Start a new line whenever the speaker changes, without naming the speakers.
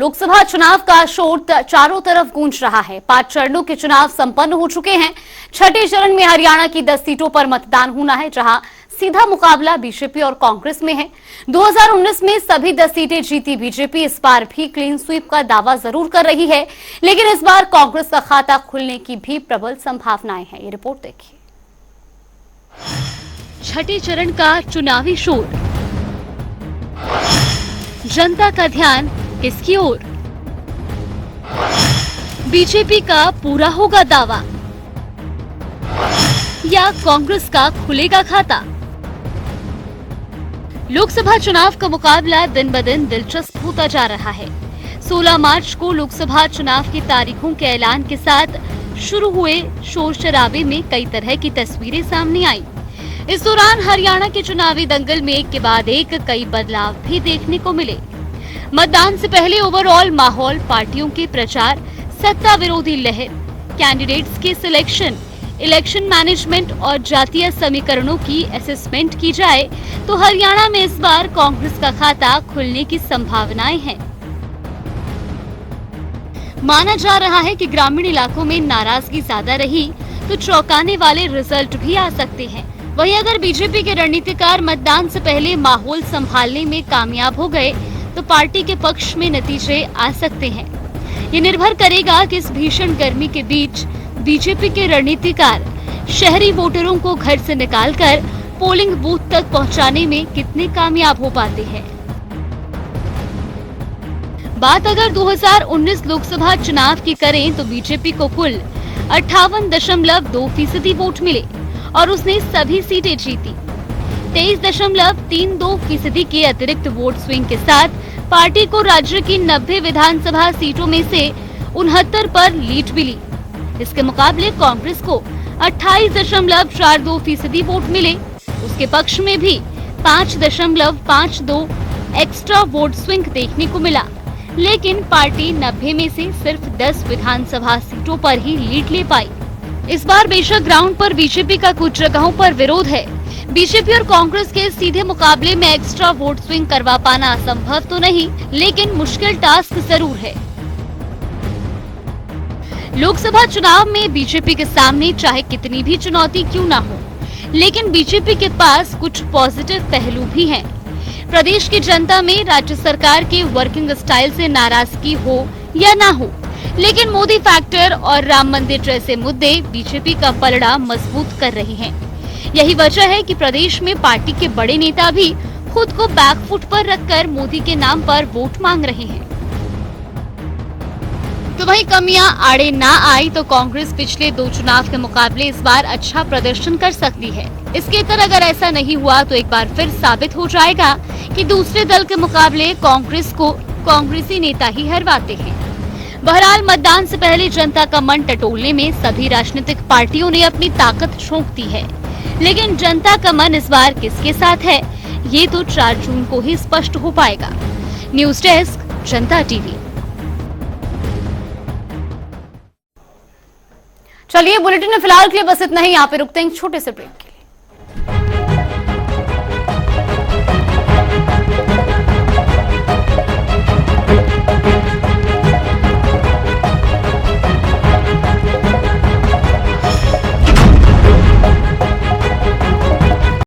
लोकसभा चुनाव का शोर चारों तरफ गूंज रहा है। 5 चरणों के चुनाव संपन्न हो चुके हैं। छठे चरण में हरियाणा की 10 सीटों पर मतदान होना है, जहां सीधा मुकाबला बीजेपी और कांग्रेस में है। 2019 में सभी 10 सीटें जीती बीजेपी इस बार भी क्लीन स्वीप का दावा जरूर कर रही है, लेकिन इस बार कांग्रेस का खाता खुलने की भी प्रबल संभावनाएं हैं। ये रिपोर्ट देखिए। छठे चरण का चुनावी शोर, जनता का ध्यान किसकी ओर? बीजेपी का पूरा होगा दावा या कांग्रेस का खुलेगा खाता? लोकसभा चुनाव का मुकाबला दिन ब दिन दिलचस्प होता जा रहा है। 16 मार्च को लोकसभा चुनाव की तारीखों के ऐलान के साथ शुरू हुए शोर शराबे में कई तरह की तस्वीरें सामने आई। इस दौरान हरियाणा के चुनावी दंगल में एक के बाद एक कई बदलाव भी देखने को मिले। मतदान से पहले ओवरऑल माहौल, पार्टियों के प्रचार, सत्ता विरोधी लहर, कैंडिडेट्स के सिलेक्शन, इलेक्शन मैनेजमेंट और जातीय समीकरणों की असेसमेंट की जाए तो हरियाणा में इस बार कांग्रेस का खाता खुलने की संभावनाएं हैं। माना जा रहा है कि ग्रामीण इलाकों में नाराजगी ज्यादा रही तो चौंकाने वाले रिजल्ट भी आ सकते हैं। वहीं अगर बीजेपी के रणनीतिकार मतदान से पहले माहौल संभालने में कामयाब हो गए तो पार्टी के पक्ष में नतीजे आ सकते हैं। ये निर्भर करेगा कि इस भीषण गर्मी के बीच बीजेपी के रणनीतिकार शहरी वोटरों को घर से निकालकर पोलिंग बूथ तक पहुंचाने में कितने कामयाब हो पाते हैं। बात अगर 2019 लोकसभा चुनाव की करें तो बीजेपी को कुल 58.2% वोट मिले और उसने सभी सीटें जीती। 23.32% के अतिरिक्त वोट स्विंग के साथ पार्टी को राज्य की 90 विधानसभा सीटों में से 69 पर लीड मिली। इसके मुकाबले कांग्रेस को 28.42% वोट मिले। उसके पक्ष में भी 5.52 एक्स्ट्रा वोट स्विंग देखने को मिला, लेकिन पार्टी 90 में से सिर्फ 10 विधानसभा सीटों पर ही लीड ले पाई। इस बार बेशक ग्राउंड पर बीजेपी का कुछ जगहों पर विरोध है। बीजेपी और कांग्रेस के सीधे मुकाबले में एक्स्ट्रा वोट स्विंग करवा पाना असंभव तो नहीं, लेकिन मुश्किल टास्क जरूर है। लोकसभा चुनाव में बीजेपी के सामने चाहे कितनी भी चुनौती क्यों ना हो, लेकिन बीजेपी के पास कुछ पॉजिटिव पहलू भी हैं। प्रदेश की जनता में राज्य सरकार के वर्किंग स्टाइल से नाराजगी हो या ना हो, लेकिन मोदी फैक्टर और राम मंदिर जैसे मुद्दे बीजेपी का पलड़ा मजबूत कर रहे हैं। यही वजह है कि प्रदेश में पार्टी के बड़े नेता भी खुद को बैकफुट पर रखकर मोदी के नाम पर वोट मांग रहे हैं। तो वहीं कमियां आड़े ना आई तो कांग्रेस पिछले 2 चुनाव के मुकाबले इस बार अच्छा प्रदर्शन कर सकती है। इसके तरह अगर ऐसा नहीं हुआ तो एक बार फिर साबित हो जाएगा कि दूसरे दल के मुकाबले कांग्रेस को कांग्रेसी नेता ही हरवाते हैं। बहरहाल मतदान से पहले जनता का मन टटोलने में सभी राजनीतिक पार्टियों ने अपनी ताकत झोंक दी है, लेकिन जनता का मन इस बार किसके साथ है, ये तो 4 जून को ही स्पष्ट हो पाएगा। न्यूज डेस्क, जनता टीवी। चलिए बुलेटिन में फिलहाल के लिए बस इतना ही। यहाँ पे रुकते हैं छोटे से ब्रेक।